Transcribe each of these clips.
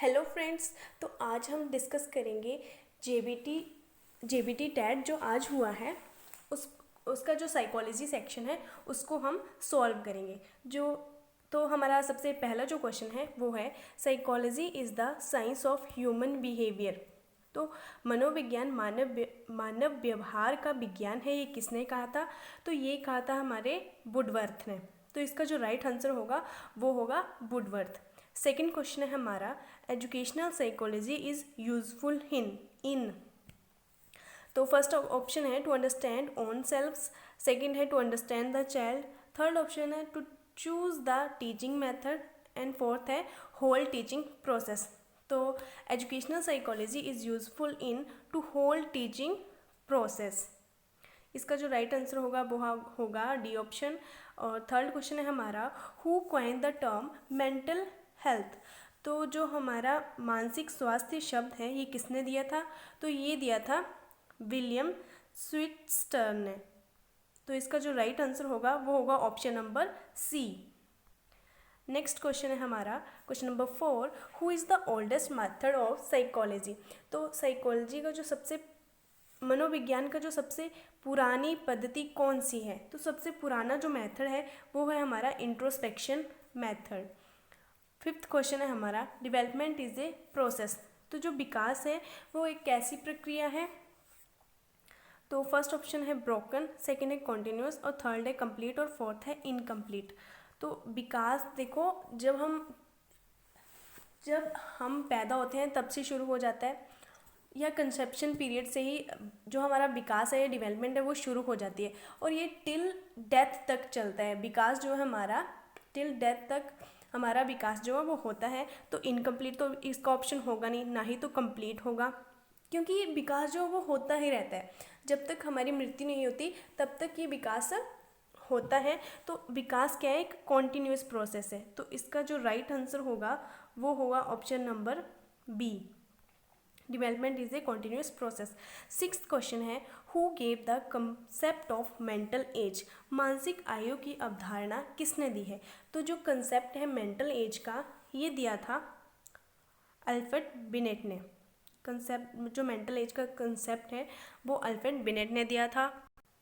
Hello friends. तो आज हम डिस्कस करेंगे जेबीटी टेट जो आज हुआ है उसका जो साइकोलॉजी सेक्शन है उसको हम सॉल्व करेंगे। तो हमारा सबसे पहला जो क्वेश्चन है वो है psychology is the science of human behaviour. तो मनोविज्ञान मानव व्यवहार का विज्ञान है, ये किसने कहा था? तो ये कहा था हमारे वुडवर्थ ने। तो इसका जो राइट आंसर होगा वो होगा वुडवर्थ। सेकंड क्वेश्चन है हमारा educational psychology is useful in. तो फर्स्ट ऑप्शन है to understand own selfs, second है to understand the child, third option है to choose the teaching method and fourth है होल टीचिंग प्रोसेस। तो educational psychology is useful in to whole teaching process. इसका जो right answer होगा वो होगा D option. और थर्ड क्वेश्चन है हमारा who coined the term mental health. तो जो हमारा मानसिक स्वास्थ्य शब्द है ये किसने दिया था? तो ये दिया था विलियम स्विट्सर्न ने। तो इसका जो राइट आंसर होगा वो होगा option number C. Next question है हमारा question number 4 who is the oldest method of psychology. तो साइकोलॉजी का जो सबसे मनोविज्ञान का जो सबसे पुरानी पद्धति कौन सी है? तो सबसे पुराना जो मेथड है वो है हमारा इंट्रोस्पेक्शन मेथड। फिफ्थ क्वेश्चन है हमारा डेवलपमेंट इज़ ए प्रोसेस। तो जो विकास है वो एक कैसी प्रक्रिया है? तो फर्स्ट ऑप्शन है ब्रोकन, सेकंड है कॉन्टिन्यूस और थर्ड है कंप्लीट और फोर्थ है इनकम्प्लीट। तो विकास देखो जब हम पैदा होते हैं तब से शुरू हो जाता है, या कंसेप्शन पीरियड से ही जो हमारा विकास है या डेवलपमेंट है वो शुरू हो जाती है और ये टिल डेथ तक चलता है। विकास जो है हमारा टिल डेथ तक हमारा विकास जो है वो होता है। तो इनकम्प्लीट तो इसका ऑप्शन होगा नहीं, ना ही तो कंप्लीट होगा, क्योंकि ये विकास जो वो होता ही रहता है। जब तक हमारी मृत्यु नहीं होती तब तक ये विकास होता है। तो विकास क्या है? एक कॉन्टिन्यूस प्रोसेस है। तो इसका जो राइट आंसर होगा वो होगा option number B, development is a continuous process. Sixth question है who gave the concept of mental age. मानसिक आयु की अवधारणा किसने दी है? तो जो कंसेप्ट है मेंटल एज का ये दिया था अल्फ्रेड बिनेट ने। कंसेप्ट जो मेंटल एज का कंसेप्ट है वो अल्फ्रेड बिनेट ने दिया था।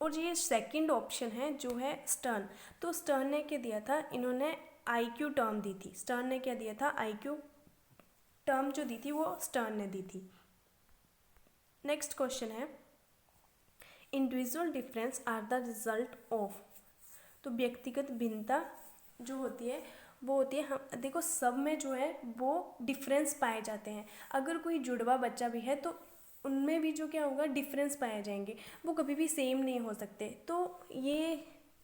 और ये सेकंड ऑप्शन है जो है स्टर्न। तो स्टर्न ने क्या दिया था? इन्होंने आईक्यू टर्म दी थी। स्टर्न ने क्या दिया था? आईक्यू टर्म जो दी थी वो स्टर्न ने दी थी। नेक्स्ट क्वेश्चन है individual difference are the result of. तो व्यक्तिगत भिन्नता जो होती है वो होती है हम देखो सब में जो है वो डिफरेंस पाए जाते हैं। अगर कोई जुड़वा बच्चा भी है तो उनमें भी जो क्या होगा डिफरेंस पाए जाएंगे, वो कभी भी सेम नहीं हो सकते। तो ये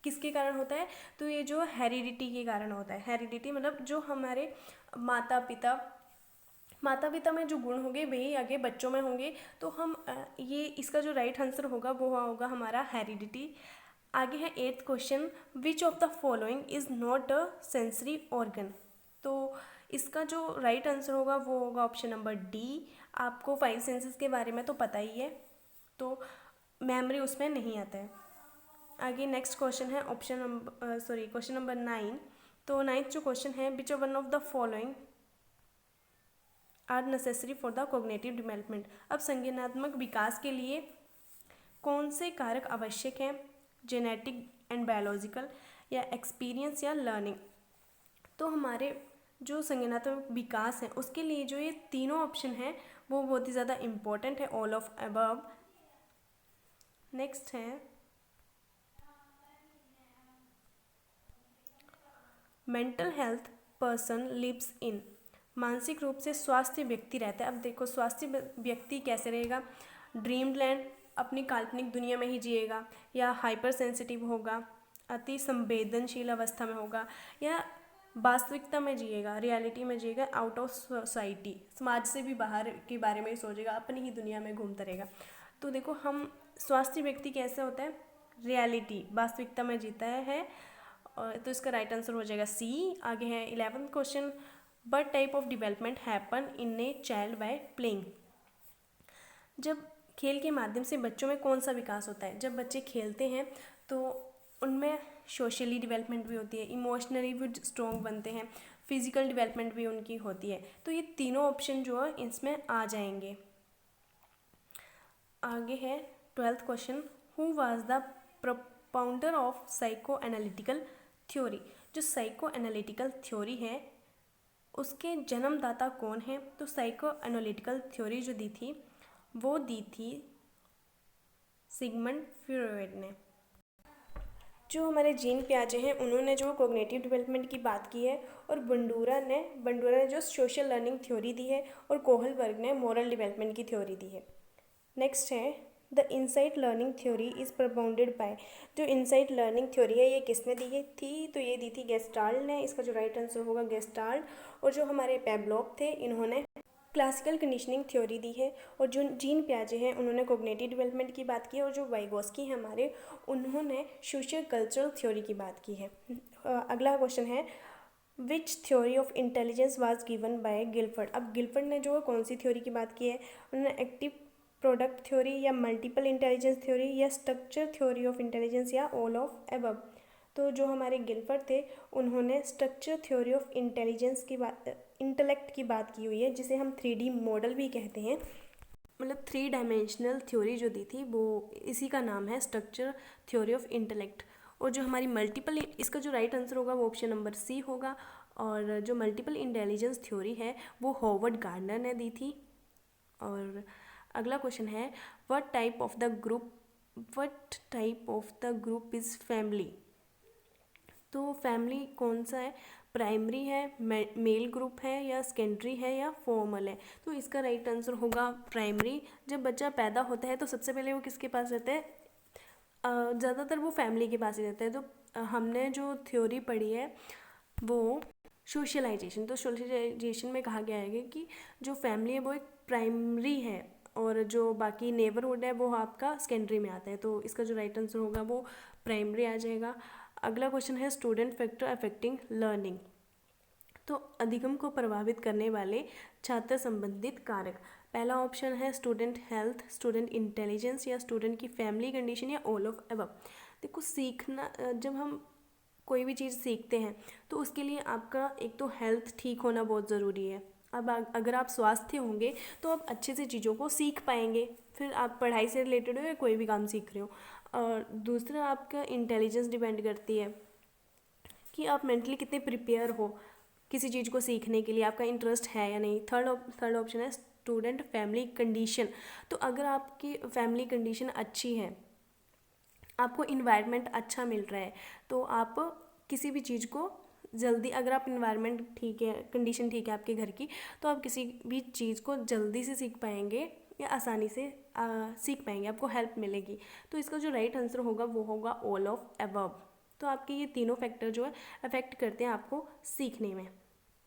किसके कारण होता है? तो ये जो हेरिडिटी के कारण होता है। हेरिडिटी मतलब जो हमारे माता पिता में जो गुण होंगे वही आगे बच्चों में होंगे। तो हम ये इसका जो राइट आंसर होगा वो होगा हमारा हेरिडिटी। आगे है eighth question which of the following is not a sensory organ. तो इसका जो राइट आंसर होगा वो होगा ऑप्शन नंबर डी। आपको 5 सेंसेस के बारे में तो पता ही है, तो मेमोरी उसमें नहीं आता है। आगे नेक्स्ट क्वेश्चन है क्वेश्चन नंबर 9। तो नाइन्थ जो क्वेश्चन है which one of the following are necessary for the cognitive development. अब संज्ञानात्मक विकास के लिए कौन से कारक आवश्यक हैं? जेनेटिक एंड बायोलॉजिकल, या एक्सपीरियंस, या लर्निंग। तो हमारे जो संज्ञानात्मक विकास है उसके लिए जो ये तीनों ऑप्शन हैं वो बहुत ही ज़्यादा इम्पोर्टेंट है, ऑल ऑफ अबव। नेक्स्ट है mental health person lives in. मानसिक रूप से स्वास्थ्य व्यक्ति रहता है। अब देखो स्वास्थ्य व्यक्ति कैसे रहेगा? ड्रीमलैंड, अपनी काल्पनिक दुनिया में ही जिएगा, या हाइपर सेंसिटिव होगा, अति संवेदनशील अवस्था में होगा, या वास्तविकता में जिएगा, रियलिटी में जिएगा, आउट ऑफ सोसाइटी, समाज से भी बाहर के बारे में ही सोचेगा, अपनी ही दुनिया में घूमता रहेगा। तो देखो हम स्वास्थ्य व्यक्ति कैसे होता है? रियलिटी, वास्तविकता में जीता है। तो इसका राइट आंसर हो जाएगा सी। आगे है 11th question but type of development happen in a child by playing. जब खेल के माध्यम से बच्चों में कौन सा विकास होता है? जब बच्चे खेलते हैं तो उनमें सोशली डेवलपमेंट भी होती है, इमोशनली भी स्ट्रॉन्ग बनते हैं, फिजिकल डेवलपमेंट भी उनकी होती है। तो ये तीनों ऑप्शन जो है इसमें आ जाएंगे। आगे है 12th question, who was the propounder of psycho analytical theory. जो साइको एनालिटिकल थ्योरी है उसके जन्मदाता कौन है? तो साइको एनालिटिकल थ्योरी जो दी थी वो दी थी सिगमंड फ्रॉयड ने। जो हमारे जीन पियाजे हैं उन्होंने जो कॉग्निटिव डेवलपमेंट की बात की है, और बंडूरा ने जो सोशल लर्निंग थ्योरी दी है, और कोहलबर्ग ने मॉरल डेवलपमेंट की थ्योरी दी है। नेक्स्ट है the insight learning theory is propounded by. जो इनसाइट लर्निंग थ्योरी है ये किसने दी है थी? तो ये दी थी गेस्टाल्ट ने। इसका जो राइट आंसर होगा गेस्टाल्ट। और जो हमारे पेवलोव थे इन्होंने क्लासिकल कंडीशनिंग थ्योरी दी है, और जो जीन पियाजे हैं उन्होंने कॉग्निटिव डेवलपमेंट की बात की है, और जो वाइगोस्की हैं हमारे उन्होंने सोशियो कल्चरल थ्योरी की बात की है। अगला क्वेश्चन है विच theory of intelligence was given by Gilford. अब गिलफर्ड ने जो कौन सी थ्योरी की बात की है? उन्होंने एक्टिव प्रोडक्ट थ्योरी, या मल्टीपल इंटेलिजेंस थ्योरी, या स्ट्रक्चर थ्योरी ऑफ इंटेलिजेंस, या ऑल ऑफ एबव। तो जो हमारे गिलफर्ड थे उन्होंने स्ट्रक्चर थ्योरी ऑफ इंटेलिजेंस की बात, इंटेलेक्ट की बात की हुई है, जिसे हम 3D मॉडल भी कहते हैं। मतलब 3 डायमेंशनल थ्योरी जो दी थी वो इसी का नाम है स्ट्रक्चर थ्योरी ऑफ इंटेलेक्ट। और जो हमारी मल्टीपल, इसका जो राइट आंसर होगा वो ऑप्शन नंबर सी होगा। और जो मल्टीपल इंटेलिजेंस थ्योरी है वो हॉवर्ड गार्डनर ने दी थी। और अगला क्वेश्चन है what type of the group is family. तो फैमिली कौन सा है? प्राइमरी है, मेल ग्रुप है, या सेकेंडरी है, या फॉर्मल है? तो इसका राइट आंसर होगा प्राइमरी। जब बच्चा पैदा होता है तो सबसे पहले वो किसके पास रहता है? ज़्यादातर वो फैमिली के पास ही रहता है। तो हमने जो थ्योरी पढ़ी है वो सोशलाइजेशन, तो सोशलाइजेशन में कहा गया है कि जो फैमिली है वो एक प्राइमरी है, और जो बाकी नेबरहुड है वो आपका सेकेंडरी में आता है। तो इसका जो राइट आंसर होगा वो प्राइमरी आ जाएगा। अगला क्वेश्चन है स्टूडेंट फैक्टर अफेक्टिंग लर्निंग। तो अधिगम को प्रभावित करने वाले छात्र संबंधित कारक। पहला ऑप्शन है स्टूडेंट हेल्थ, स्टूडेंट इंटेलिजेंस, या स्टूडेंट की फैमिली कंडीशन, या ऑल ऑफ अबव। देखो सीखना, जब हम कोई भी चीज़ सीखते हैं तो उसके लिए आपका एक तो हेल्थ ठीक होना बहुत ज़रूरी है। अब अगर आप स्वास्थ्य होंगे तो आप अच्छे से चीज़ों को सीख पाएंगे, फिर आप पढ़ाई से रिलेटेड हो या कोई भी काम सीख रहे हो। और दूसरा आपका इंटेलिजेंस डिपेंड करती है कि आप मेंटली कितने प्रिपेयर हो किसी चीज़ को सीखने के लिए, आपका इंटरेस्ट है या नहीं। थर्ड ऑप्शन है स्टूडेंट फैमिली कंडीशन। तो अगर आपकी फैमिली कंडीशन अच्छी है, आपको इन्वायरमेंट अच्छा मिल रहा है, तो आप किसी भी चीज़ को जल्दी, अगर आप इन्वायरमेंट ठीक है, कंडीशन ठीक है आपके घर की, तो आप किसी भी चीज़ को जल्दी से सीख पाएंगे या आसानी से सीख पाएंगे, आपको हेल्प मिलेगी। तो इसका जो राइट आंसर होगा वो होगा ऑल ऑफ अबव। तो आपके ये तीनों फैक्टर जो है अफेक्ट करते हैं आपको सीखने में।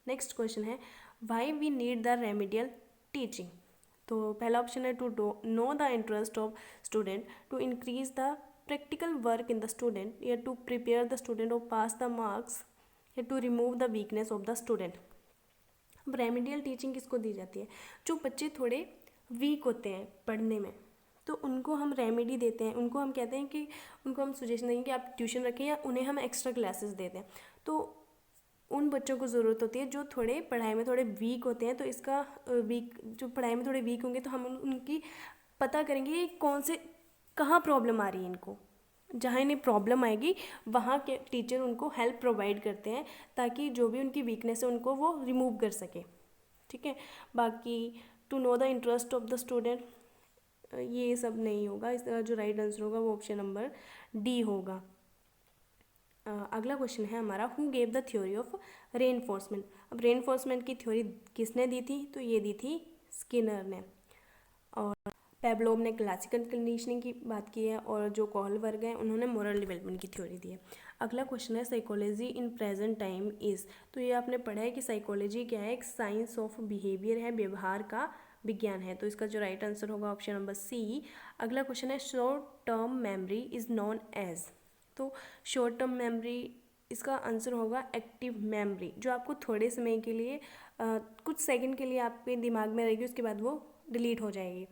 नेक्स्ट क्वेश्चन है why we need the remedial teaching. तो पहला ऑप्शन है to know the interest of student, to increase the practical work in the student, या टू प्रिपेयर द स्टूडेंट और पास द मार्क्स, या to remove the weakness of the student. अब remedial teaching किसको दी जाती है? जो बच्चे थोड़े वीक होते हैं पढ़ने में, तो उनको हम रेमेडी देते हैं, उनको हम कहते हैं कि उनको हम सजेशन देंगे कि आप ट्यूशन रखें, या उन्हें हम एक्स्ट्रा क्लासेस देते हैं। तो उन बच्चों को ज़रूरत होती है जो थोड़े पढ़ाई में थोड़े वीक होते हैं। तो इसका जो पढ़ाई में थोड़े वीक होंगे तो हम उनकी पता करेंगे कौन से, कहाँ प्रॉब्लम आ रही है इनको, जहाँ इन्हें प्रॉब्लम आएगी वहाँ के टीचर उनको हेल्प प्रोवाइड करते हैं, ताकि जो भी उनकी वीकनेस है उनको वो रिमूव कर सके। ठीक है, बाकी to know the interest of the student ये सब नहीं होगा। इसका जो राइट आंसर होगा वो ऑप्शन नंबर डी होगा। अगला क्वेश्चन है हमारा who gave the theory of reinforcement. अब रेनफोर्समेंट की थ्योरी किसने दी थी? तो ये दी थी स्किनर ने। और पेवलोव ने क्लासिकल कंडीशनिंग की बात की है, और जो कोहलबर्ग हैं उन्होंने मोरल डेवलपमेंट की थ्योरी दी है। अगला क्वेश्चन है psychology in present time is. तो ये आपने पढ़ा है कि साइकोलॉजी क्या है? एक साइंस ऑफ बिहेवियर है, व्यवहार का विज्ञान है। तो इसका जो राइट आंसर होगा ऑप्शन नंबर सी। अगला क्वेश्चन है short term memory is known as. तो शॉर्ट टर्म मेमोरी, इसका आंसर होगा एक्टिव मेमोरी, जो आपको थोड़े समय के लिए कुछ सेकंड के लिए आपके दिमाग में रहेगी, उसके बाद वो डिलीट हो जाएगी।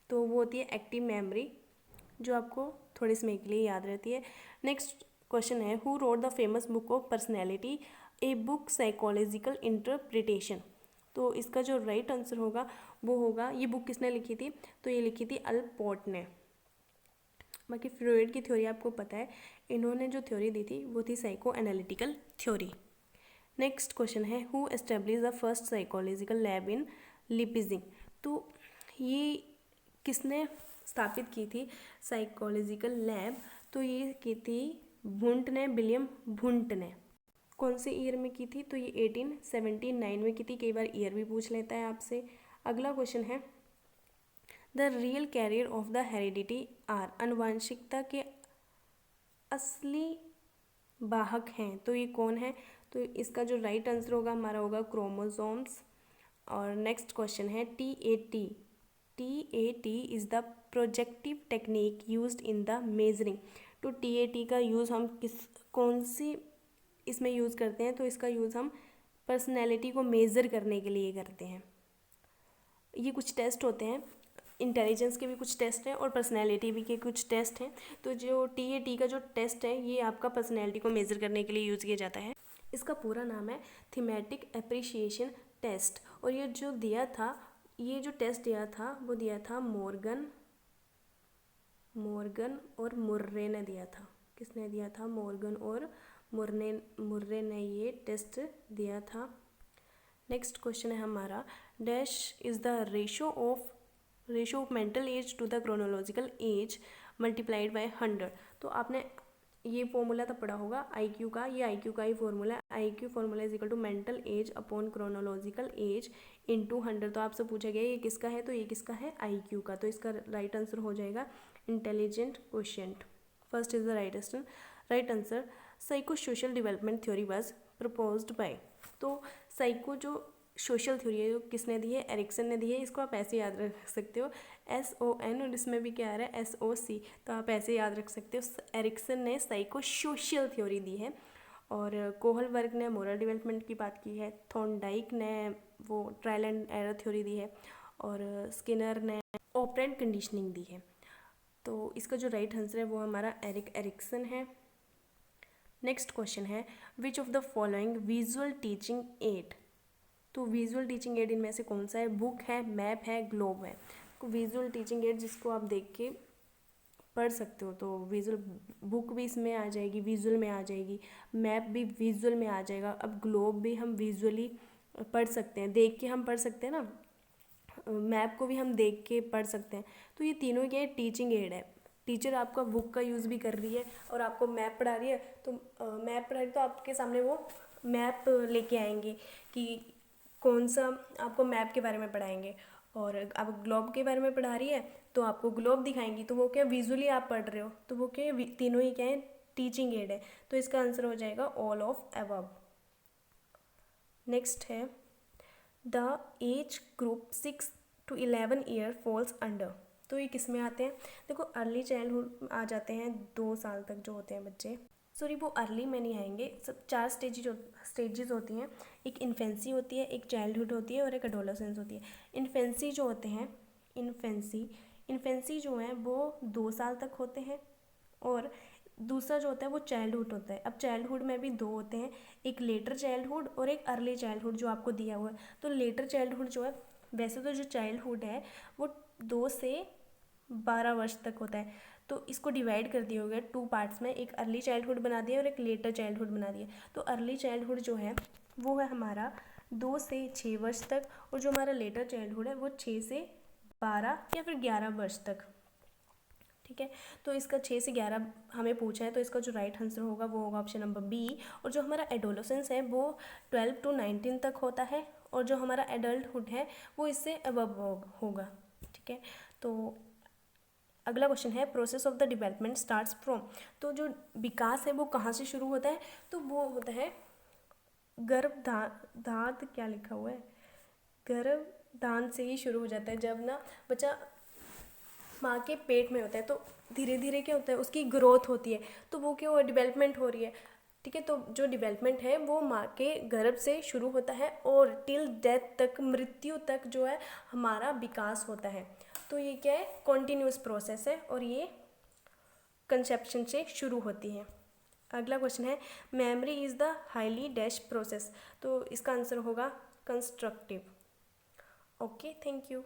तो वो होती है एक्टिव मेमोरी, जो आपको थोड़े समय के लिए याद रहती है। नेक्स्ट क्वेश्चन है who wrote the famous book of personality a book psychological interpretation. तो इसका जो राइट आंसर होगा वो होगा, ये बुक किसने लिखी थी, तो ये लिखी थी अल्पोर्ट ने। बाकी फ्रॉइड की थ्योरी आपको पता है, इन्होंने जो थ्योरी दी थी वो थी psycho analytical theory. Next question है, who establish the first psychological lab in Leipzig. तो ये किसने स्थापित की थी साइकोलॉजिकल लैब, तो ये की थी वुंट ने, विलियम वुंट ने। कौन से ईयर में की थी, तो ये 1879 में की थी। कई बार ईयर भी पूछ लेता है आपसे। अगला क्वेश्चन है, the real carrier of the heredity are, अनुवांशिकता के असली वाहक हैं, तो ये कौन है, तो इसका जो राइट आंसर होगा हमारा होगा क्रोमोसोम्स। और नेक्स्ट क्वेश्चन है, TAT is the projective technique used in the measuring. तो TAT का यूज़ हम कौन सी इसमें यूज़ करते हैं, तो इसका यूज़ हम पर्सनैलिटी को मेज़र करने के लिए करते हैं। ये कुछ टेस्ट होते हैं, इंटेलिजेंस के भी कुछ टेस्ट हैं और पर्सनैलिटी भी के कुछ टेस्ट हैं। तो जो TAT का जो टेस्ट है ये आपका पर्सनैलिटी को मेज़र करने के लिए यूज़ किया जाता है। इसका पूरा नाम है थीमेटिक एप्रिशिएशन टेस्ट। और ये जो दिया था, ये जो टेस्ट दिया था वो दिया था मॉर्गन और मुर्रे ने दिया था। किसने दिया था, मॉर्गन और मुर्रे ने ये टेस्ट दिया था। नेक्स्ट क्वेश्चन है हमारा, dash is the ratio of mental age to the chronological age multiplied by 100। तो आपने ये फॉर्मूला तो पढ़ा होगा IQ का, ये IQ का ही फॉर्मूला है। IQ formula is equal to mental age upon chronological age into 100। तो आपसे पूछा गया ये किसका है, तो ये किसका है, IQ का। तो इसका राइट आंसर हो जाएगा intelligent quotient. First is the right answer. Psycho social development theory was proposed by. तो साइको जो सोशल थ्योरी है, जो किसने दी है, एरिक्सन ने दी है। इसको आप ऐसे याद रख सकते हो SON, और इसमें भी क्या आ रहा है SOC, तो आप ऐसे याद रख सकते हो। एरिक्सन ने साइको सोशल थ्योरी दी है। और कोहलबर्ग ने मोरल डेवलपमेंट की बात की है। थॉर्नडाइक ने वो ट्रायल एंड एरर थ्योरी दी है। और स्किनर ने ऑपरेंट कंडीशनिंग दी है। तो इसका जो राइट आंसर है वो हमारा एरिक्सन है। नेक्स्ट क्वेश्चन है, which of the following visual teaching add. तो विजुअल टीचिंग एड इनमें से कौन सा है, बुक है, मैप है, ग्लोब है। तो विजुअल टीचिंग एड जिसको आप देख के पढ़ सकते हो, तो विजुअल बुक भी इसमें आ जाएगी, विजुअल में आ जाएगी, मैप भी विजुअल में आ जाएगा। अब ग्लोब भी हम विजुअली पढ़ सकते हैं, देख के हम पढ़ सकते हैं ना, मैप को भी हम देख के पढ़ सकते हैं। तो ये तीनों क्या है, टीचिंग एड है। टीचर आपका बुक का यूज़ भी कर रही है और आपको मैप पढ़ा रही है, तो मैप पढ़ा रही है तो आपके सामने वो मैप लेके आएंगे कि कौन सा आपको मैप के बारे में पढ़ाएंगे। और आप ग्लोब के बारे में पढ़ा रही है तो आपको ग्लोब दिखाएंगी, तो वो क्या विजुअली आप पढ़ रहे हो, तो वो क्या तीनों ही क्या है, टीचिंग एड है। तो इसका आंसर हो जाएगा ऑल ऑफ अबव। नेक्स्ट है, the age group 6 to 11 year falls under. तो ये किस में आते हैं, देखो अर्ली चाइल्डहुड आ जाते हैं, 2 साल तक जो होते हैं बच्चे। सॉरी, वो अर्ली में नहीं आएंगे। सब 4 स्टेजेस होती हैं। एक इन्फेंसी होती है, एक चाइल्डहुड होती है और एक एडोलेसेंस होती है। इन्फेंसी जो होते हैं, इन्फेंसी जो है वो 2 साल तक होते हैं। और दूसरा जो होता है वो चाइल्डहुड होता है। अब चाइल्डहुड में भी 2 होते हैं, एक लेटर चाइल्डहुड और एक अर्ली चाइल्डहुड जो आपको दिया हुआ है। तो लेटर चाइल्डहुड जो है, वैसे तो जो चाइल्डहुड है वो 2 से 12 वर्ष तक होता है। तो इसको डिवाइड कर दिया गया 2 पार्ट्स में, एक अर्ली चाइल्डहुड बना दिया और एक लेटर चाइल्डहुड बना दिया। तो अर्ली चाइल्डहुड जो है वो है हमारा 2 से 6 वर्ष तक, और जो हमारा लेटर चाइल्डहुड है वो 6 से 12 या फिर 11 वर्ष तक। ठीक है, तो इसका 6 से 11 हमें पूछा है, तो इसका जो राइट आंसर होगा वो होगा ऑप्शन नंबर बी। और जो हमारा एडोलेसेंस है वो 12 to 19 तक होता है, और जो हमारा एडल्टहुड है वो इससे अबव होगा। ठीक है, तो अगला क्वेश्चन है, process of the development starts from. तो जो विकास है वो कहाँ से शुरू होता है, तो वो होता है गर्भधान, क्या लिखा हुआ है, गर्भधान से ही शुरू हो जाता है। जब ना बच्चा माँ के पेट में होता है तो धीरे धीरे क्या होता है, उसकी ग्रोथ होती है, तो वो क्या हुआ, डेवलपमेंट हो रही है। ठीक है, तो जो डेवलपमेंट है वो माँ के गर्भ से शुरू होता है और टिल डेथ तक, मृत्यु तक जो है हमारा विकास होता है। तो ये क्या है, कॉन्टिन्यूस प्रोसेस है और ये कंसेप्शन से शुरू होती है। अगला क्वेश्चन है memory is the highly dash process, तो इसका आंसर होगा कंस्ट्रक्टिव। Okay, thank you.